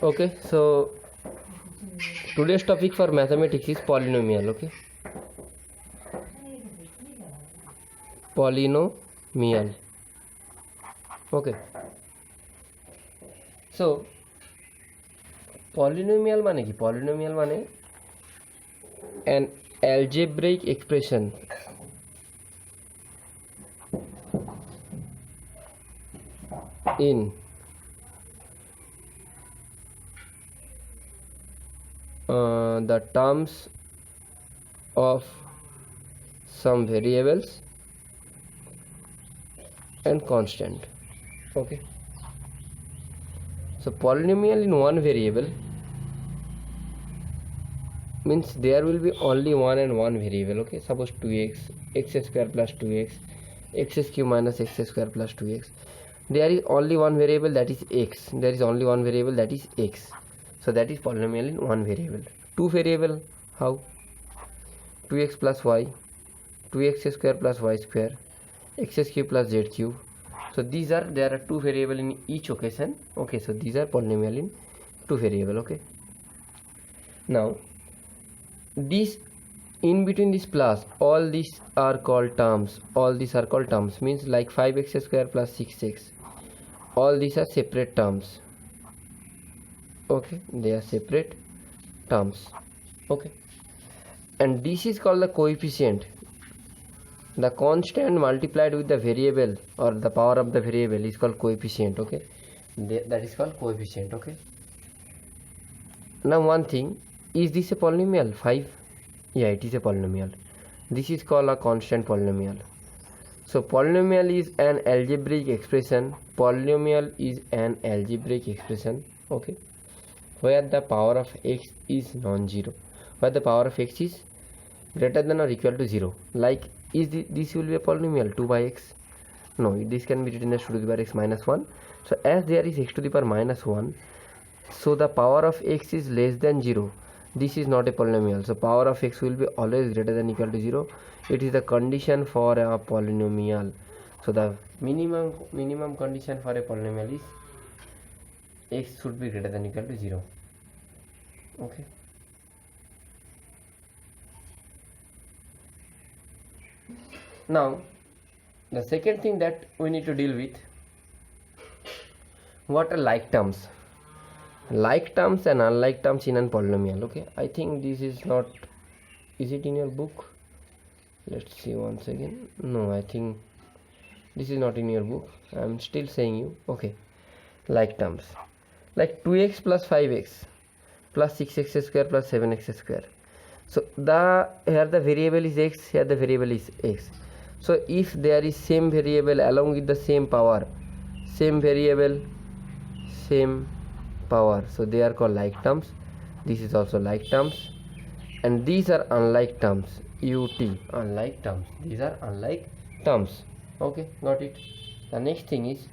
Okay, so today's topic for mathematics is polynomial. Okay, polynomial. Okay, so polynomial माने कि polynomial माने an algebraic expression in the terms of some variables and constant. Okay, so polynomial in one variable means there will be only one and one variable. Okay, suppose 2x, x square plus 2x, x cube minus x square plus 2x. There is only one variable, that is x. There is only one variable, that is x. So that is polynomial in one variable. Two variable, how? 2x plus y, 2x square plus y square, x cube plus z cube. So there are two variable in each occasion. Okay, so these are polynomial in two variable. Okay, now this in between this plus, all these are called terms. All these are called terms, means like 5x square plus 6x. All these are separate terms. Okay, they are separate terms. Okay, and this is called the coefficient. The constant multiplied with the variable or the power of the variable is called coefficient. Okay, that is called coefficient. Okay, now one thing, is this a polynomial? 5? Yeah, it is a polynomial. This is called a constant polynomial. So polynomial is an algebraic expression. Polynomial is an algebraic expression. Okay, where the power of x is non-zero, where the power of x is greater than or equal to 0. Like, this will be a polynomial 2 by x? No, this can be written as 2 to the power x minus 1. So as there is x to the power minus 1, so the power of x is less than 0. This is not a polynomial. So power of x will be always greater than equal to 0. It is the condition for a polynomial. So the minimum condition for a polynomial is x should be greater than equal to 0. Okay, now the second thing that we need to deal with, what are like terms. Like terms and unlike terms in an polynomial. Okay, I think this is not, is it in your book? Let's see once again. No, I think this is not in your book. I am still saying you. Okay, like terms, like 2x plus 5x plus 6x square plus 7x square. So here the variable is x, here the variable is x. So if there is same variable along with the same power, same variable, same power, so they are called like terms. This is also like terms, and these are unlike terms. Unlike terms. These are unlike terms. Okay, got it. The next thing is,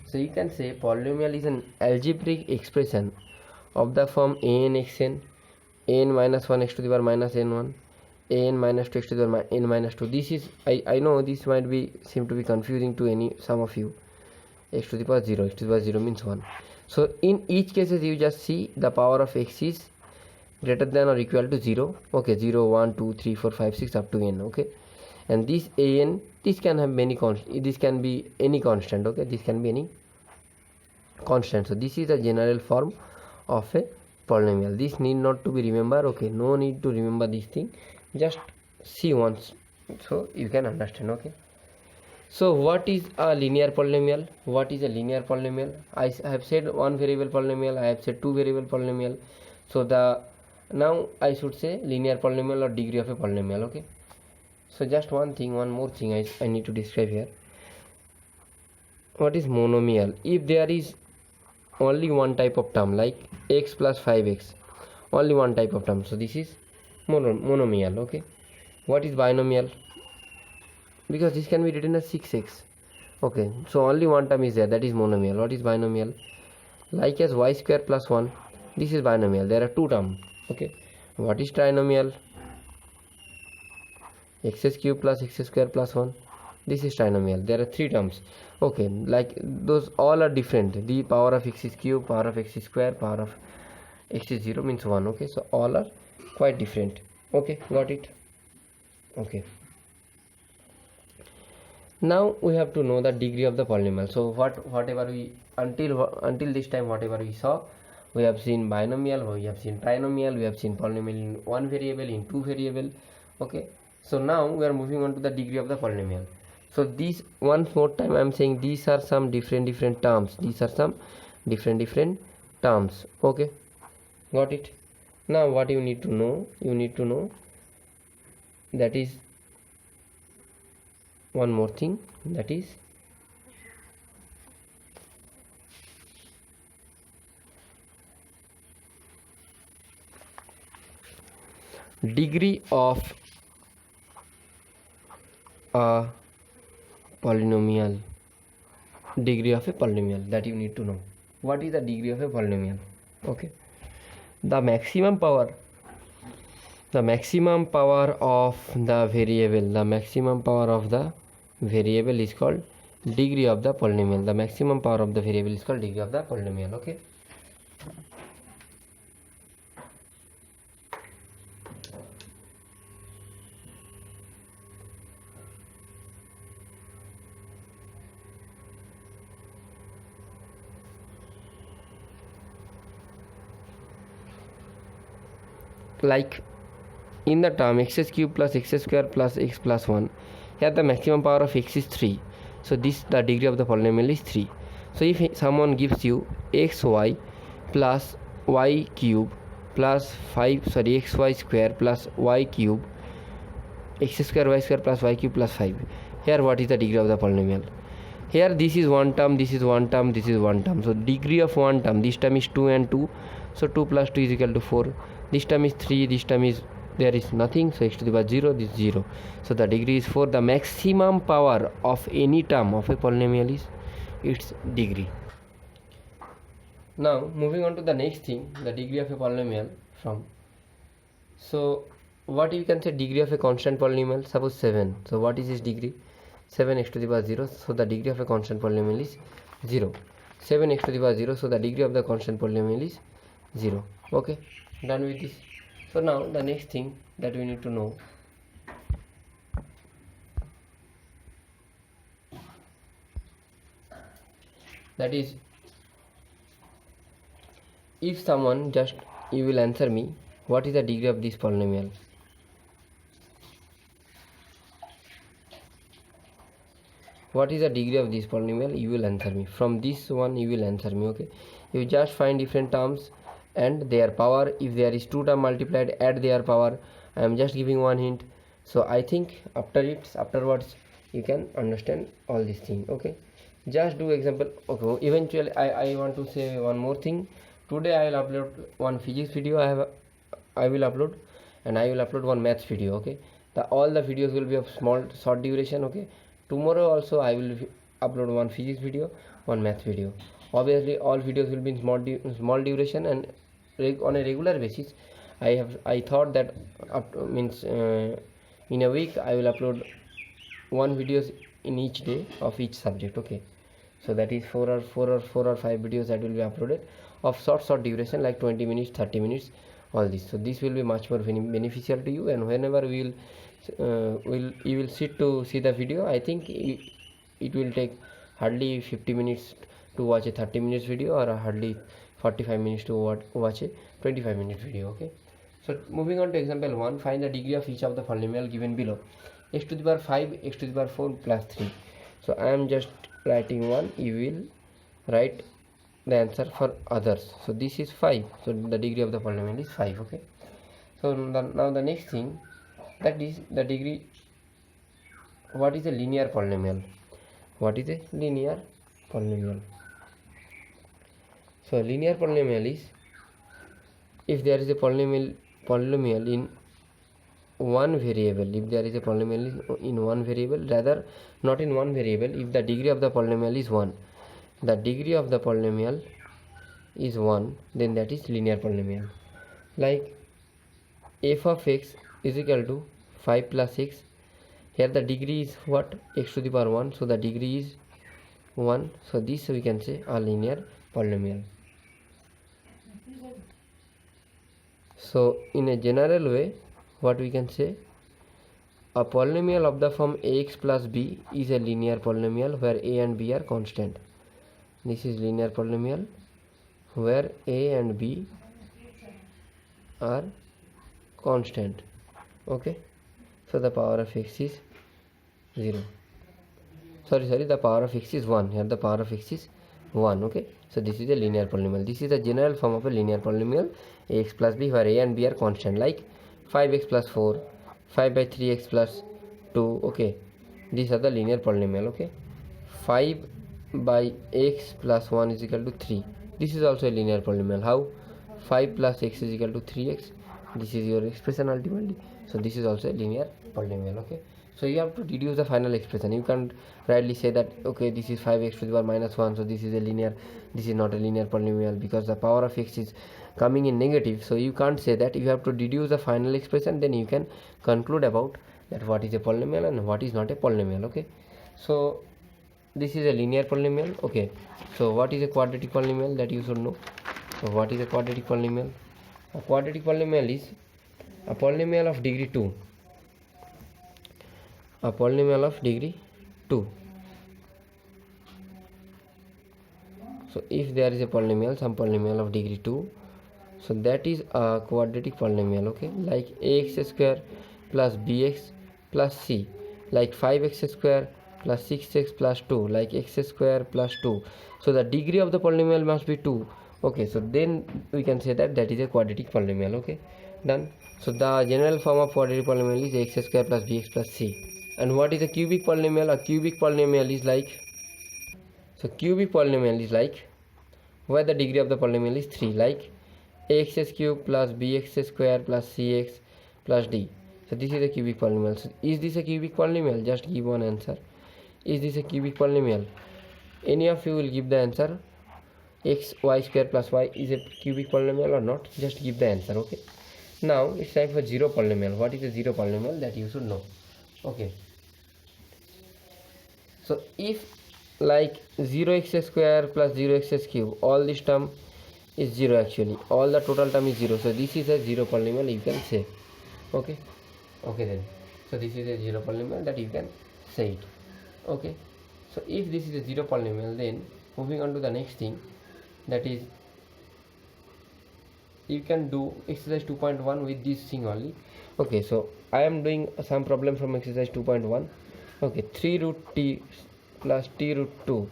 so you can say polynomial is an algebraic expression of the form an xn, n minus 1 x to the power minus n1, an minus 2 x to the power n minus 2. This is, I know this might be seem to be confusing to some of you. X to the power 0, x to the power 0 means 1. So in each cases you just see the power of x is greater than or equal to 0. Okay, 0, 1, 2, 3, 4, 5, 6 up to n. Okay, and this an, this can have many constant, this can be any constant. Okay, this can be any constant. So this is the general form of a polynomial. This need not to be remembered. Okay, no need to remember this thing, just see once so you can understand. Okay, so what is a linear polynomial? What is a linear polynomial? I have said one variable polynomial, I have said two variable polynomial. So now I should say linear polynomial or degree of a polynomial. Okay, so just one more thing I need to describe here. What is monomial? If there is only one type of term, like x plus 5x, only one type of term, so this is monomial. Okay, what is binomial? Because this can be written as 6x. Okay, so only one term is there, that is monomial. What is binomial? Like as y square plus 1, this is binomial. There are two terms. Okay, what is trinomial? X cube plus x square plus 1. this is trinomial. There are three terms. Okay, like those all are different. The power of x is cube, power of x is square, power of x is 0 means 1. Okay, so all are quite different. Okay, got it. Okay, now we have to know the degree of the polynomial. So whatever we until this time, whatever we saw, we have seen binomial, we have seen trinomial, we have seen polynomial in one variable, in two variable. Okay, so now we are moving on to the degree of the polynomial. So these, once more time I am saying, these are some different terms. These are some different terms. Okay, got it. Now what you need to know, that is one more thing, that is degree of a polynomial. Degree of a polynomial, that you need to know. What is the degree of a polynomial? Okay, the maximum power of the variable, is called degree of the polynomial. The maximum power of the variable is called degree of the polynomial. Okay, like in the term x cube plus x square plus x plus 1, here the maximum power of x is 3. So this, the degree of the polynomial is 3. So if someone gives you xy plus y cube plus xy square plus y cube, x square y square plus y cube plus 5, here what is the degree of the polynomial? Here this is one term, this is one term, this is one term. So degree of one term, this term is 2 and 2, so 2 plus 2 is equal to 4. This term is 3, this term is, there is nothing, so x to the power 0, this is 0. So the degree is 4. The maximum power of any term of a polynomial is its degree. Now moving on to the next thing, the degree of a polynomial from. So what you can say, degree of a constant polynomial, suppose 7. So what is its degree? 7x to the power 0. So the degree of a constant polynomial is 0. 7x to the power 0. So the degree of the constant polynomial is 0. Okay, done with this. So now the next thing that we need to know, that is, if someone just, you will answer me, what is the degree of this polynomial? What is the degree of this polynomial? You will answer me. From this one you will answer me. Okay, you just find different terms and their power. If there is 2 term multiplied, add their power. I am just giving one hint. So I think afterwards you can understand all these things. Okay, just do example. Okay, eventually I want to say one more thing. Today I will upload one physics video, I will upload, and I will upload one maths video. Okay, all the videos will be of short duration. Okay, tomorrow also I will upload one physics video, one maths video. Obviously all videos will be in small duration, and on a regular basis I thought that in a week I will upload one videos in each day of each subject. Okay, so that is 4 or 5 videos that will be uploaded of short duration, like 20 minutes, 30 minutes, all this. So this will be much more beneficial to you, and whenever you will sit to see the video, I think it will take hardly 50 minutes to watch a 30 minutes video, or hardly 45 minutes to watch a 25 minute video. Okay, so moving on to example 1, find the degree of each of the polynomial given below. X to the power 5, x to the power 4 plus 3. So I am just writing one, you will write the answer for others. So this is 5, so the degree of the polynomial is 5. Okay, so now the next thing, that is the degree. What is a linear polynomial? What is a linear polynomial? So linear polynomial is, if there is a polynomial in one variable, if there is a polynomial in one variable, rather not in one variable, if the degree of the polynomial is 1, the degree of the polynomial is 1, then that is linear polynomial. Like f of x is equal to 5 plus x Here the degree is what? X to the power 1, so the degree is 1. So this we can say a linear polynomial. So in a general way, what we can say, a polynomial of the form ax plus b is a linear polynomial where a and b are constant. This is linear polynomial where a and b are constant. Okay, so the power of x is 0. Sorry, the power of x is 1. Here the power of x is 1. Okay, so this is a linear polynomial. This is the general form of a linear polynomial, ax plus b, where a and b are constant, like 5x plus 4, 5 by 3x plus 2. Okay, these are the linear polynomial. Okay, 5 by x plus 1 is equal to 3. This is also a linear polynomial. How? 5 plus x is equal to 3x. This is your expression ultimately. So this is also a linear polynomial. Okay, so you have to deduce the final expression. You can't rightly say that okay, this is 5x to the power minus 1, so this is a linear, this is not a linear polynomial, because the power of x is coming in negative. So you can't say that. You have to deduce the final expression, then you can conclude about that what is a polynomial and what is not a polynomial. Okay, so this is a linear polynomial. Okay, so what is a quadratic polynomial, that you should know. So what is a quadratic polynomial? A quadratic polynomial is a polynomial of degree 2. A polynomial of degree 2. So if there is a polynomial, some polynomial of degree 2, so that is a quadratic polynomial. Okay, like ax square plus bx plus c, like 5x square plus 6x plus 2, like x square plus 2. So the degree of the polynomial must be 2. Okay, so then we can say that that is a quadratic polynomial. Okay, done. So the general form of quadratic polynomial is x square plus bx plus c. And what is a cubic polynomial? A cubic polynomial is like, so cubic polynomial is like where the degree of the polynomial is 3, like ax cube plus bx square plus cx plus d. So this is a cubic polynomial. So is this a cubic polynomial? Just give one answer. Is this a cubic polynomial? Any of you will give the answer. X y square plus y is a cubic polynomial or not? Just give the answer. Okay, now it's time for zero polynomial. What is a zero polynomial, that you should know. Okay, so if like 0x square plus 0x cube, all this term is 0, actually all the total term is 0, so this is a zero polynomial, you can say. Okay, then so this is a zero polynomial, that you can say it. Okay, so if this is a zero polynomial, then moving on to the next thing, that is you can do exercise 2.1 with this thing only. Okay, so I am doing some problem from exercise 2.1. okay, 3 root t plus t root 2,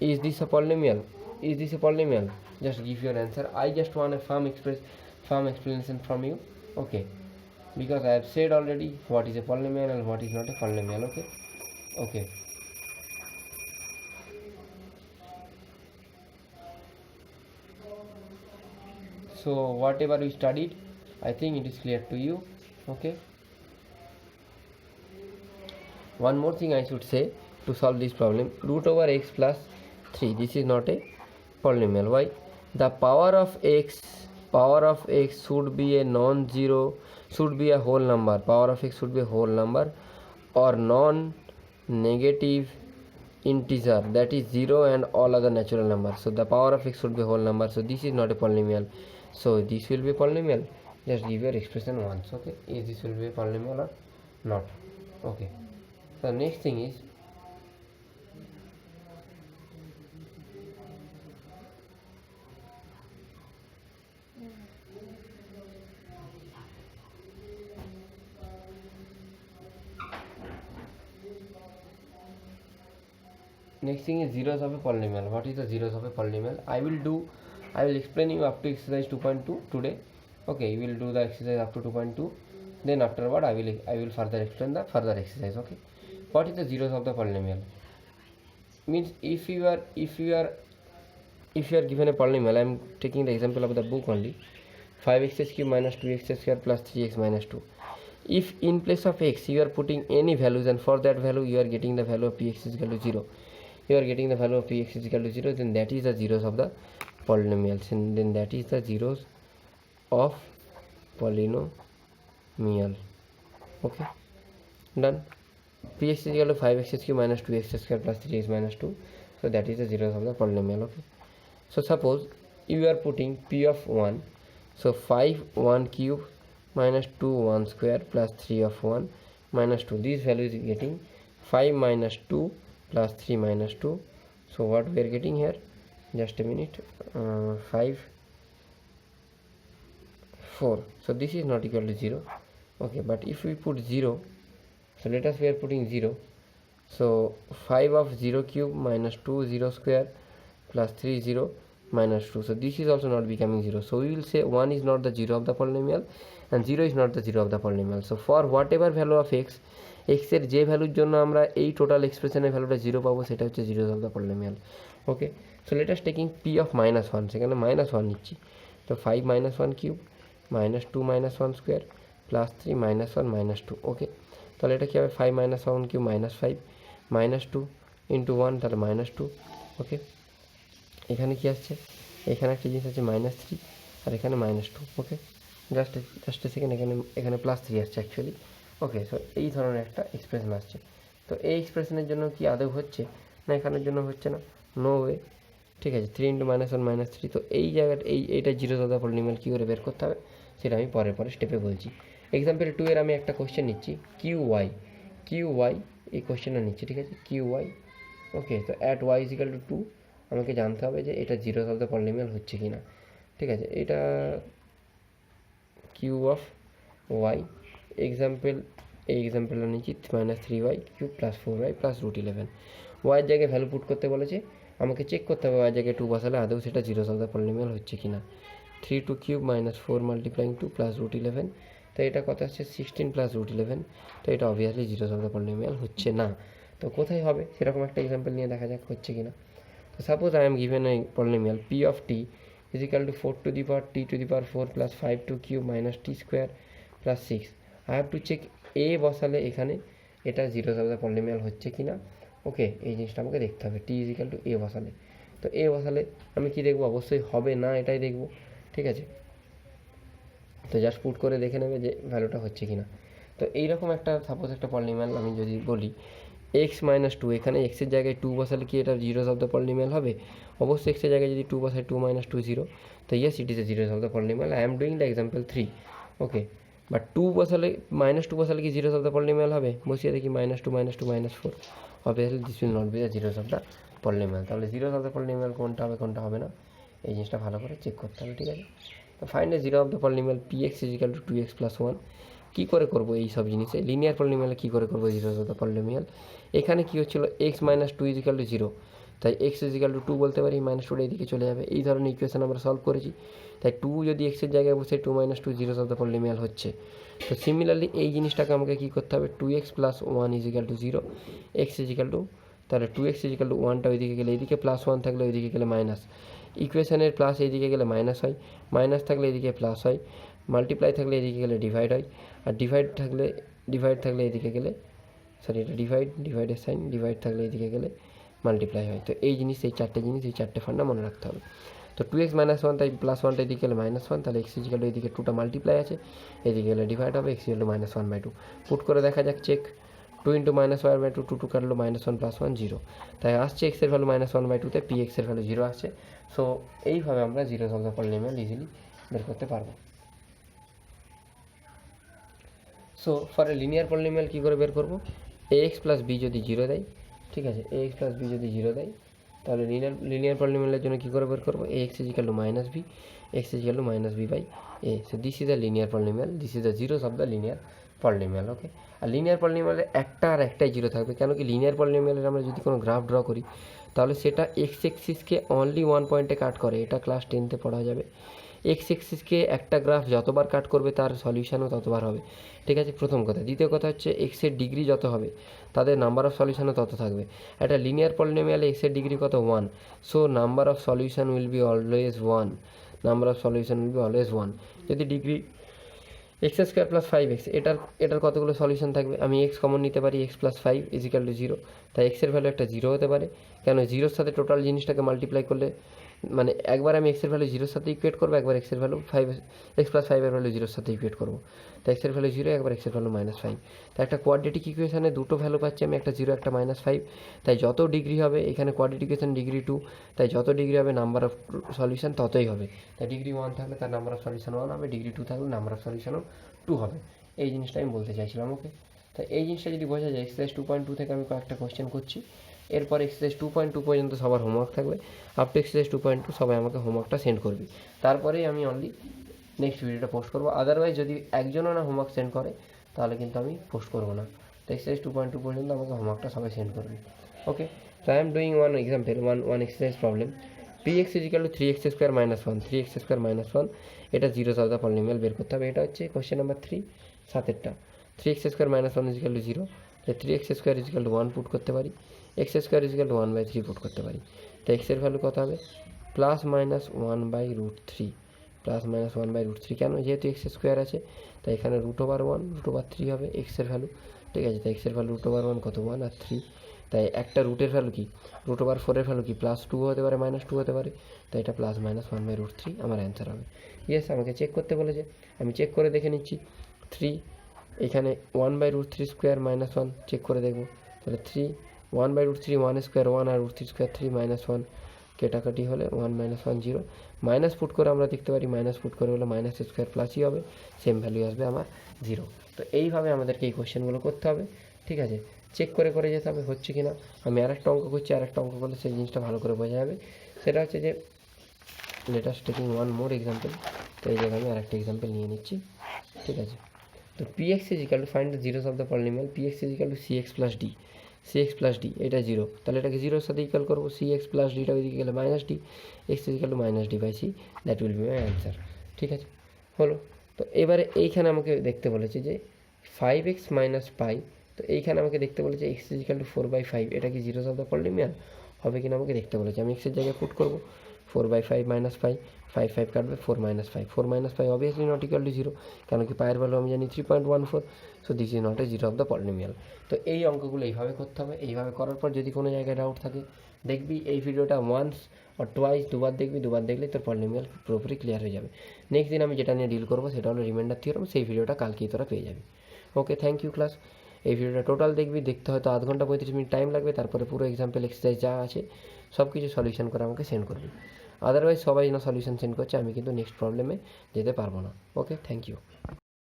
is this a polynomial? Is this a polynomial? Just give your answer. I just want a firm explanation from you. Okay, because I have said already what is a polynomial and what is not a polynomial. Okay, so whatever we studied, I think it is clear to you. Okay, one more thing I should say to solve this problem, root over x plus 3, this is not a polynomial. Why? The power of x should be a non-zero, should be a whole number. Power of x should be a whole number or non-negative integer, that is 0 and all other natural numbers. So the power of x should be a whole number, so this is not a polynomial, so this will be a polynomial. Just give your expression once. Okay, is this will be a polynomial or not? Okay, so next thing is, next thing is zeros of a polynomial. What is the zeros of a polynomial? I will explain you up to exercise 2.2 today. Okay, you will do the exercise up to 2.2, then afterward I will further explain the further exercise. Okay, what is the zeros of the polynomial? Means if you are given a polynomial, I am taking the example of the book only, 5x cube minus 2x square plus 3x minus 2. If in place of x you are putting any values, and for that value you are getting the value of px is equal to 0, then that is the zeros of the polynomials, and then that is the zeros of polynomial. Okay, done. px is equal to 5x cube minus 2x square plus 3x minus 2. So that is the zeros of the polynomial. Okay, so suppose you are putting p of 1, so 5 1 cube minus 2 1 square plus 3 of 1 minus 2, these values is getting 5 minus 2 plus 3 minus 2. So what we are getting here, just a minute, 5 4. So this is not equal to 0. Okay, but if we put 0, so let us we are putting 0, so 5 of 0 cube minus 2 0 square plus 3 0 minus 2, so this is also not becoming 0. So we will say 1 is not the 0 of the polynomial and 0 is not the 0 of the polynomial. So for whatever value of x, x এর যে ভ্যালুর জন্য আমরা এই total এক্সপ্রেশনের ভ্যালুটা 0 পাবো সেটা হচ্ছে zeros of the polynomial. Okay, so let us taking p of -1, সেখানে -1 নিচ্ছি, তো 5 -1 কিউব মাইনাস 2 -1 স্কোয়ার প্লাস 3 -1 -2। ওকে, তাহলে এটা কী হবে, 5 -1 কিউব -5 -2 ইন্টু 1, তাহলে -2। ওকে, এখানে কি আসছে, এখানে একটা জিনিস আছে -3 আর এখানে -2। ওকে, জাস্ট এ সেকেন্ড, এখানে +3 আসছে অ্যাকচুয়ালি। ওকে, সো এই ধরনের একটা এক্সপ্রেশন আসছে। তো এই এক্সপ্রেশনের জন্য কি আদৌ হচ্ছে না, এখানের জন্য হচ্ছে না, নো ওয়ে। ঠিক আছে, 3 × -1 -3, তো এই জায়গাটা এইটা জিরোস অফ দ্য পলিনোমিয়াল কী করে বের করতে হবে সেটা আমি পরে স্টেপে বলছি। এক্সাম্পল 2 এর আমি একটা কোশ্চেন নিচ্ছি, কিউ ওয়াই, এই কোশ্চেনটা নিচ্ছি। ঠিক আছে, কিউ ওয়াই। ওকে, তো at Y is equal to 2 আমাকে জানতে হবে যে এটা জিরোস অফ দ্য পলিনোমিয়াল হচ্ছে কি না। ঠিক আছে, এটা কিউ অফ ওয়াই, এই এক্সাম্পলটা নিচ্ছি -3y cube plus 4y plus √11। ওয়াইয়ের জায়গায় ভ্যালু পুট করতে বলেছে, আমাকে চেক করতে হবে ওয়াইয়ের জায়গায় 2 বসালে আদৌ সেটা জিরোস অফ দ্য পলিনোমিয়াল হচ্ছে কি না। 3 2 কিউব মাইনাস 4 মাল্টিপ্লাইং 2 প্লাস √11, তো এটা কত আসছে 16 প্লাস √11, তো এটা obviously zeros of the polynomial হচ্ছে না। তো কোথায় হবে সেরকম একটা এক্সাম্পল নিয়ে দেখা যাক হচ্ছে কি না। তো suppose I am given a polynomial p of t is equal to 4 to the power t to the power 4 plus 5 to cube minus t square plus 6। I have to check a বসালে এখানে এটা zeros of the polynomial হচ্ছে কি না। ওকে, এই জিনিসটা আমাকে দেখতে হবে, t is equal to a বসালে। তো a বসালে আমি কি দেখব, অবশ্যই হবে না এটাই দেখব। ঠিক আছে, তো জাস্ট পুট করে দেখে নেবে যে ভ্যালুটা হচ্ছে কি না। তো এইরকম একটা সাপোজ একটা পলিনোমিয়াল আমি যদি বলি x - 2, এখানে x এর জায়গায় 2 বসালে কি এটা জিরোস অফ দ্য পলিনোমিয়াল হবে? অবশ্যই x এর জায়গায় যদি 2 বসাই, 2 - 2 0, তো yes it is a zeros of the polynomial. I am doing the example 3। Okay, but 2 বসালে -2 বসালে কি জিরোস অফ দ্য পলিনোমিয়াল হবে? বসিয়ে দেখি -2 -2 -4, obviously this will not be the zeros of the polynomial. তাহলে জিরোস অফ দ্য পলিনোমিয়াল কোনটা হবে কোনটা হবে না এই জিনিসটা ভালো করে চেক করতে হবে। ঠিক আছে, তো find a zero of the polynomial px is equal to 2x plus 1। কী করে করবো এই সব জিনিসে, লিনিয়ার পলিনোমিয়ালে কী করে করবো জিরোস অফ দ্য পলিনোমিয়াল? এখানে কী হচ্ছিল, x - 2 is equal to 0, তাই x is equal to 2 বলতে পারি, -2টা এইদিকে চলে যাবে। এই ধরনের ইকুয়েশন আমরা সলভ করেছি, তাই 2 যদি x এর জায়গায় বসে 2 - 2 জিরোস অফ দ্য পলিনোমিয়াল হচ্ছে। তো সিমিলারলি এই জিনিসটাকে আমাকে কী করতে হবে, 2x plus 1 is equal to 0, x is equal to, তাহলে 2x is equal to 1টা ওইদিকে গেলে এইদিকে +1 থাকলে ওইদিকে গেলে মাইনাস, ইকুয়েশনের প্লাস এইদিকে গেলে মাইনাস হয়, মাইনাস থাকলে এদিকে প্লাস হয়, মাল্টিপ্লাই থাকলে এদিকে গেলে ডিভাইড হয়, আর ডিভাইড থাকলে এদিকে গেলে, সরি এটা ডিভাইডের সাইন, ডিভাইড থাকলে এদিকে গেলে মাল্টিপ্লাই হয়। তো এই জিনিস, এই চারটে ফান্ডা মনে রাখতে হবে। তো 2x - 1, তাই +1টা এদিকে গেলে -1, তাহলে x ইকুয়াল টু এদিকে 2টা মাল্টিপ্লাই আছে, এদিকে গেলে ডিভাইড হবে, x ইকুয়াল টু -1/2। পুট করে দেখা যাক, চেক 2 × -1/2, 2 কাটলো -1 + 1 0, তাই আসছে x এর ভ্যালু -1/2, তে px এর ভ্যালু 0 আসছে। সো এইভাবে আমরা zeros of the polynomial easily বের করতে পারবো। So for a linear polynomial কী করে বের করবো, ax + b যদি 0 দেয়, ঠিক আছে, ax + b যদি 0 দেয়, তাহলে লিনিয়ার পলিনোমিয়ালের জন্য কী করে বের করবো, ax is equal to -b, x is equal to -b/a। So this is the linear polynomial, this is the zeros of the linear polynomial. Okay, আর লিনিয়ার পলিনোমিয়ালে একটাই জিরো থাকবে, কেন কি লিনিয়ার পলিনোমিয়ালের আমরা যদি কোনো গ্রাফ ড্র করি তাহলে সেটা এক্স এক্সিসকে অনলি 1 পয়েন্টে কাট করে, এটা ক্লাস 10তে পড়া যাবে। এক্স এক্সিসকে একটা গ্রাফ যতবার কাট করবে তার সলিউশনও ততবার হবে। ঠিক আছে, প্রথম কথা। দ্বিতীয় কথা হচ্ছে এক্সের ডিগ্রি যত হবে তাদের নাম্বার অফ সলিউশনও তত থাকবে। একটা লিনিয়ার পলিনোমিয়ালে এক্সের ডিগ্রি কত, 1, so number of solution will be always 1, যদি ডিগ্রি x² + 5x, এটার কতগুলো সলিউশন থাকবে, আমি x কমন নিতে পারি, x + 5 = 0, তাই x এর ভ্যালু একটা 0 হতে পারে, কেন জিরোর সাথে টোটাল জিনিসটাকে মাল্টিপ্লাই করলে মানে একবার আমি এক্সের ভ্যালু জিরোর সাথে ইকুয়েট করবো, একবার এক্সের ভ্যালু এক্স প্লাস ফাইভের ভ্যালু জিরোর সাথে ইকুয়েট করবো। তো এক্সের ভ্যালু জিরো, একবার এক্সের ভ্যালু -5। তো একটা কোয়াড্রেটিক ইকুয়েশনে দুটো ভ্যালু পাচ্ছি আমি, একটা জিরো একটা -5। তাই যত ডিগ্রি হবে এখানে কোয়াড্রেটিক ইকুয়েশন ডিগ্রি 2, তাই যত ডিগ্রি হবে নাম্বার অফ সলিউশন ততই হবে। তাই ডিগ্রি 1 থাকলে তার নাম্বার অফ সলিউশন 1 হবে, ডিগ্রি 2 থাকলে নাম্বার অফ সলিউশনও 2 হবে। এই জিনিসটা আমি বলতে চাইছিলাম। ওকে, তো এই জিনিসটা যদি বোঝা যায়, এক্সারসাইজ 2.2 থেকে আমি কয়েকটা কোশ্চেন করছি। এরপর এক্সারসাইজ 2.2 পর্যন্ত সবার হোমওয়ার্ক থাকবে। আপ টু এক্সারসাইজ 2.2 সবাই আমাকে হোমওয়ার্কটা সেন্ড করবি, তারপরেই আমি অনলি নেক্সট ভিডিওটা পোস্ট করবো। আদারওয়াইজ যদি একজনও না হোমওয়ার্ক সেন্ড করে তাহলে কিন্তু আমি পোস্ট করবো না। তো এক্সারসাইজ 2.2 পর্যন্ত আমাকে হোমওয়ার্কটা সবাই সেন্ড করবি। ওকে, তো I am doing one example, one exercise problem. px equal to 3x square minus 1, 3x square minus 1, এটা জিরোস অফ দ্য পলিনোমিয়াল বের করতে হবে। এটা হচ্ছে কোশ্চেন নাম্বার 3, 7এরটা। 3x square minus 1 equal to 0, তাই 3x square equal two 1 put করতে পারি, x square equal to 1/3 put করতে পারি। তো x এর ভ্যালু কত হবে? Plus minus 1/√3, plus minus 1/√3। কেন? যেহেতু এক্স স্কোয়ার আছে তাই এখানে √1 √3 হবে এক্সের ভ্যালু। ঠিক আছে, তাই এক্সের ভ্যালু √1 কত? 1 আর 3। তাই একটা রুটের ভ্যালু কি, √4 ভ্যালু কি +2 হতে পারে -2 হতে পারে, তাই এটা প্লাস মাইনাস 1/√3 আমার অ্যান্সার হবে। ইয়েস, আমাকে চেক করতে বলেছে, আমি চেক করে দেখে নিচ্ছি। 3 এখানে 1/√3 স্কোয়ার -1 চেক করে দেখব। তাহলে 3 1/√3 1 স্কোয়ার 1 আর √3 স্কোয়ার 3 -1 কেটাকাটি হলে 1 -1 0, মাইনাস পুট করে আমরা দেখতে পারি, মাইনাস পুট করে হলে মাইনাস স্কোয়ার প্লাসই হবে, সেম ভ্যালু আসবে আমার 0। তো এইভাবে আমাদেরকে এই কোশ্চেনগুলো করতে হবে। ঠিক আছে, চেক করে করে যেতে হবে হচ্ছে কি না। আমি আরেকটা অঙ্ক করছি, আরেকটা অঙ্ক করলে সেই জিনিসটা ভালো করে বোঝা যাবে। সেটা হচ্ছে যে let us taking one more example. তো এই জায়গায় আমি আরেকটা এক্সাম্পল নিয়ে নিচ্ছি। ঠিক আছে, তো px equal to find the zeros of the polynomial, px equal to cx plus d, cx plus d এটা 0, তাহলে এটাকে 0-এর সাথে ইকুয়াল করবো। cx প্লাস ডিটা ওইদিকে গেলে -d, x equal to -d/c, that will be my answer. ঠিক আছে, হলো। তো এবারে এইখানে আমাকে দেখতে বলেছে যে 5x মাইনাস পাই, তো এইখানে আমাকে দেখতে বলেছে x ইজিক্যাল টু 4/5, এটা কি জিরোস অফ দ্য পলিনোমিয়াল হবে কিনা আমাকে দেখতে বলেছে। আমি এক্সের জায়গায় পুট করবো 4/5 মাইনাস পাই, 5 5 কাটবে 4 - 5, 4 - 5 অবভিয়াসলি নট ইকুয়াল টু 0, কেন কি পায়ের ভ্যালু আমি জানি 3.14, so this is not a zero of the polynomial. তো এই অঙ্কগুলো এইভাবে করতে হবে। এইভাবে করার পর যদি কোনো জায়গায় ডাউট থাকে দেখবি এই ভিডিওটা ওয়ান্স অর টোয়াইস, দুবার দেখবি, দুবার দেখলে তোর পলিনোমিয়াল পুরোপুরি ক্লিয়ার হয়ে যাবে। নেক্সট দিন আমি যেটা নিয়ে ডিল করবো সেটা হলো রিমাইন্ডার থিওরেম, সেই ভিডিওটা কালকেই তোরা পেয়ে যাবি। ওকে, থ্যাংক ইউ ক্লাস। এই ভিডিওটা টোটাল দেখবি, দেখতে হয়তো আধ ঘন্টা 35 মিনিট টাইম লাগবে, তারপরে পুরো এক্সাম্পল এক্সারসাইজ যা আছে সব কিছু সলিউশন করে আমাকে সেন্ড করবি। আদারওয়াইজ সবাই না সলিউশন সেন্ড করছে, আমি কিন্তু নেক্সট প্রবলেমে যেতে পারবো না। ওকে, থ্যাংক ইউ।